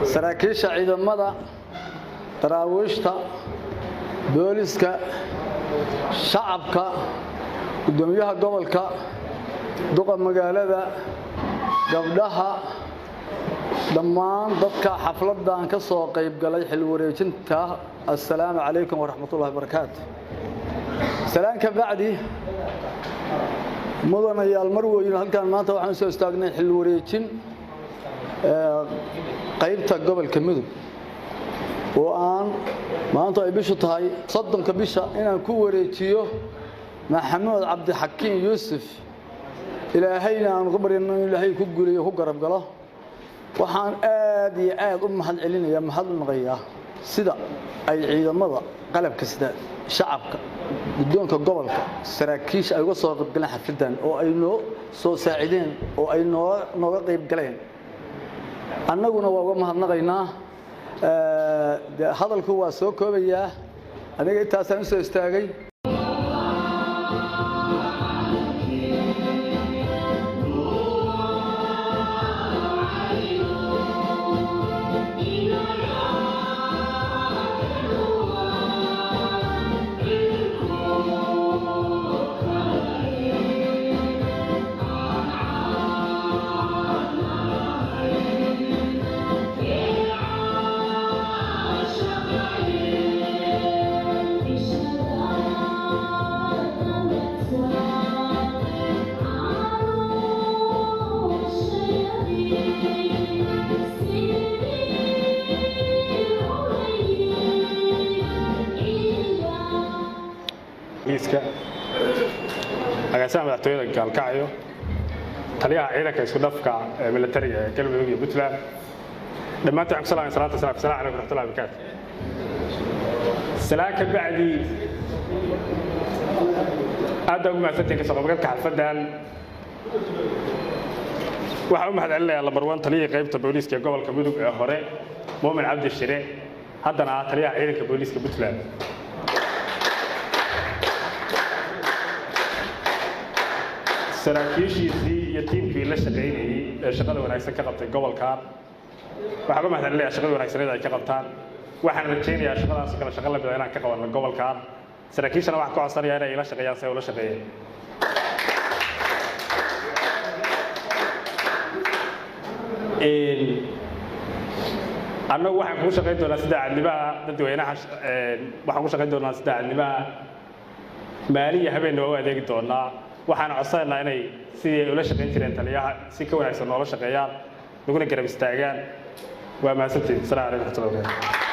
saraakiisha ciidamada daraawiishta booliska shacabka gudoomiyaha gobolka duqa magaalada gabdhaha dhammaan dadka xafladan ka soo qayb galay xil wareejinta assalaamu calaykum waraxmatullaahi wabarakaatuh salaanka bacdi mudanayaal marweyn halkan maanta waxaan soo istaagnay xil wareejin qaybta gobolka Mudug oo aan maanta ay bishu tahay 30 bisha inaan ku wareejiyo Maxamed Cabdi Xakiin Yuusuf ilaahayna aan ugu barino ilaahay ku guuleeyo ku garab galo waxaan aad iyo aad u mahad celinayaa mahadnaqayaa sida ay ciidamada qalabka sida shacabka guddoonka gobolka saraakiisha ay uga soo qayb galeen xafladan oo ay noo soo saacideen oo ay nooga qayb galeen annaguna waa uga mahadnaqaynaa hadalku waa soo koobayaa aniga intaasaan soo istaagay agaasima madaxtooyada Gaalkacyo taliyaha ciidanka isku dhafka militariga ee Galmudug iyo Puntland dhamaantiin salaam alaykum warahmatullahi wabarakatuh salaaka bacdi aad ugu mahadsantahay kasoo qaybgalka xafladan waxaan u mahadcelinayaa lambarwan taliyaha qaybta booliska ee gobolka Mudug ee hore Muumin Cabdi Shire haddana taliyaha ciidanka booliska Puntland saraakiishiisii iyo tiimkii la shaqeynayay ee shaqada wanaagsan ka qabtay gobolka waxaan u mahadcelinayaa shaqada wanaagsan ee ay ka qabtaan waxaan rajaynayaa shaqadaas kala shaqo la inaan ka qabanno gobolka saraakiishana waxaan ku codsanayaa inay la shaqeeyaan si ay ula shaqeeyaan annagu waxaan ku shaqeyn doonaa sida cadnimaha dadweynaha waxaan ku shaqeyn doonaa sida cadnimaha maaliya habeen oo adeegi doonaa waxaan codsanaynaa inay sidii ula shaqeyn jireen taliyaha si ka wanaagsan noola shaqeeyaan naguna garab istaagaan waa mahadsantihiin salaamu calaykum warahmatullahi wabarakatuh